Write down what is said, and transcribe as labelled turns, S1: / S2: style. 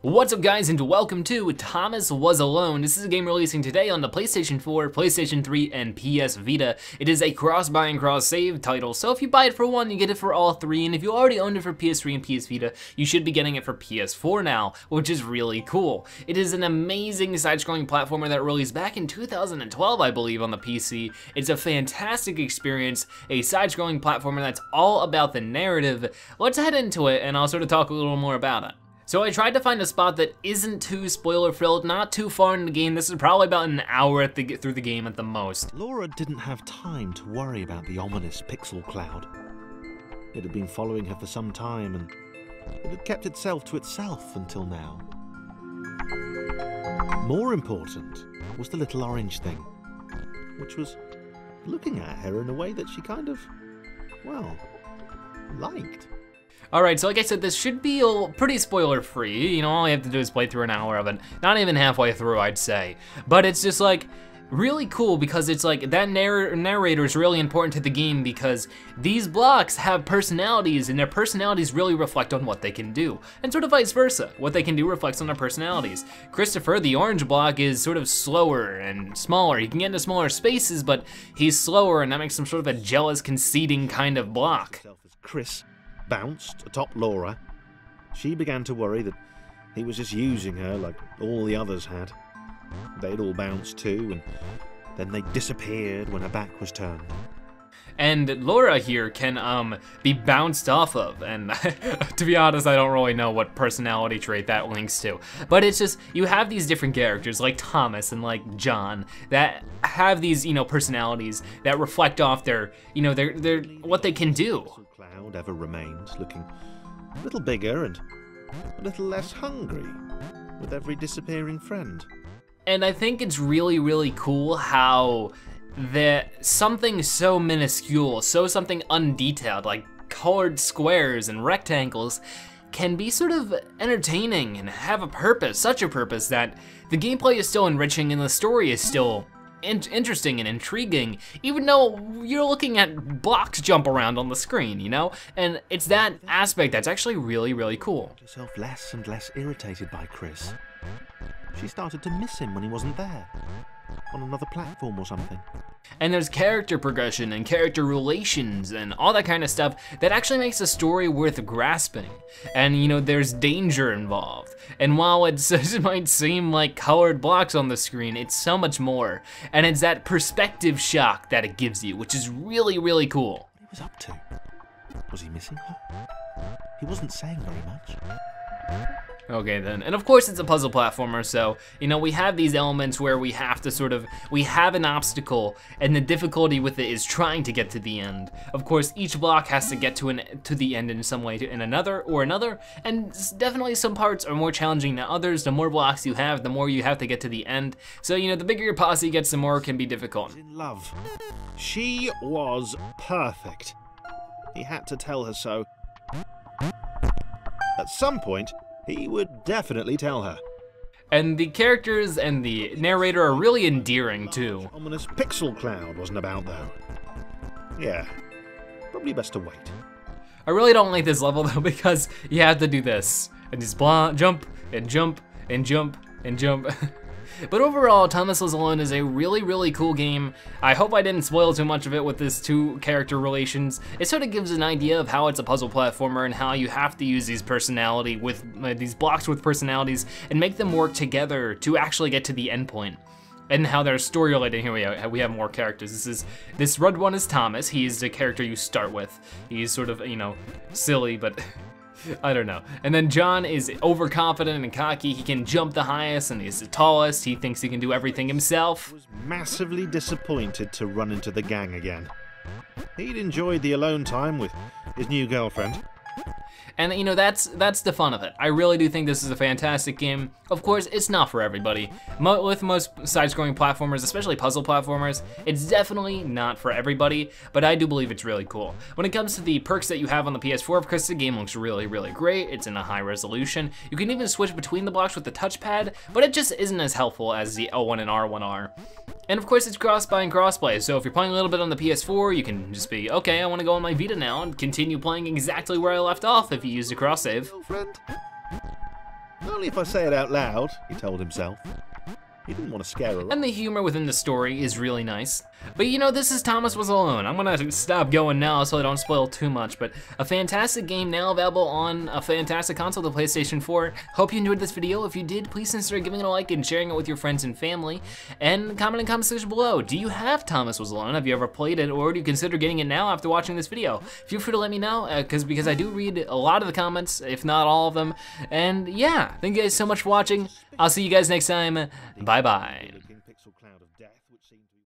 S1: What's up guys, and welcome to Thomas Was Alone. This is a game releasing today on the PlayStation 4, PlayStation 3, and PS Vita. It is a cross-buy and cross-save title, so if you buy it for one, you get it for all three, and if you already owned it for PS3 and PS Vita, you should be getting it for PS4 now, which is really cool. It is an amazing side-scrolling platformer that released back in 2012, I believe, on the PC. It's a fantastic experience, a side-scrolling platformer that's all about the narrative. Let's head into it, and I'll sort of talk a little more about it. So I tried to find a spot that isn't too spoiler-filled, not too far in the game. This is probably about an hour through the game at the most.
S2: Laura didn't have time to worry about the ominous pixel cloud. It had been following her for some time, and it had kept itself to itself until now. More important was the little orange thing, which was looking at her in a way that she kind of, well, liked.
S1: Alright, so like I said, this should be pretty spoiler-free. You know, all you have to do is play through an hour of it. Not even halfway through, I'd say. But it's just like, really cool because it's like, that narrator is really important to the game because these blocks have personalities and their personalities really reflect on what they can do. And sort of vice versa. What they can do reflects on their personalities. Christopher, the orange block, is sort of slower and smaller. He can get into smaller spaces, but he's slower and that makes him sort of a jealous, conceiting kind of block.
S2: Chris bounced atop Laura. She began to worry that he was just using her like all the others had. They'd all bounced too, and then they disappeared when her back was turned.
S1: And Laura here can be bounced off of, and to be honest, I don't really know what personality trait that links to. But it's just, you have these different characters like Thomas and like John that have these, personalities that reflect off their, their what they can do.
S2: Cloud ever remains, looking a little bigger and a little less hungry with every disappearing friend.
S1: And I think it's really, really cool how something so minuscule, something undetailed, like colored squares and rectangles, can be sort of entertaining and have a purpose, such a purpose that the gameplay is still enriching and the story is still interesting and intriguing, even though you're looking at blocks jump around on the screen, And it's that aspect that's actually really, really cool.
S2: Herself less and less irritated by Chris. She started to miss him when he wasn't there, on another platform or something.
S1: And there's character progression and character relations and all that kind of stuff that actually makes the story worth grasping. And there's danger involved. And while it might seem like colored blocks on the screen, it's so much more. And it's that perspective shock that it gives you, which is really, really cool.
S2: What he was up to? Was he missing her? He wasn't saying very much.
S1: Okay then, and of course it's a puzzle platformer, so, we have these elements where we have to we have an obstacle, and the difficulty with it is trying to get to the end. Of course, each block has to get to the end in some way, in another, and definitely some parts are more challenging than others. The more blocks you have, the more you have to get to the end. So, the bigger your posse gets, the more it can be difficult.
S2: In love. She was perfect. He had to tell her so. At some point, he would definitely tell her.
S1: And the characters and the narrator are really endearing too.
S2: Ominous pixel cloud wasn't about though. Yeah, probably best to wait.
S1: I really don't like this level though because you have to do this. And just jump, and jump, and jump, and jump. But overall, Thomas Was Alone is a really, really cool game. I hope I didn't spoil too much of it with this two character relations. It sort of gives an idea of how it's a puzzle platformer and how you have to use these these blocks with personalities and make them work together to actually get to the end point. And how there's story related. Here we have more characters. This red one is Thomas. He's the character you start with. He's sort of, silly, but I don't know. And then John is overconfident and cocky. He can jump the highest and he's the tallest. He thinks he can do everything himself.
S2: He was massively disappointed to run into the gang again. He'd enjoyed the alone time with his new girlfriend.
S1: And that's the fun of it. I really do think this is a fantastic game. Of course, it's not for everybody. With most side-scrolling platformers, especially puzzle platformers, it's definitely not for everybody, but I do believe it's really cool. When it comes to the perks that you have on the PS4, because the game looks really, really great, it's in a high resolution. You can even switch between the blocks with the touchpad, but it just isn't as helpful as the L1 and R1 are. And of course it's cross-buy and crossplay, so if you're playing a little bit on the PS4, you can just be, okay, I want to go on my Vita now and continue playing exactly where I left off if you used a cross-save.
S2: Only if I say it out loud, he told himself. He didn't want to scare her.
S1: And the humor within the story is really nice. But you know, this is Thomas Was Alone. I'm gonna stop going now so I don't spoil too much, but a fantastic game now available on a fantastic console, the PlayStation 4. Hope you enjoyed this video. If you did, please consider giving it a like and sharing it with your friends and family. And comment in the comment section below. Do you have Thomas Was Alone? Have you ever played it, or do you consider getting it now after watching this video? Feel free to let me know, because I do read a lot of the comments, if not all of them. And yeah, thank you guys so much for watching. I'll see you guys next time. Bye-bye.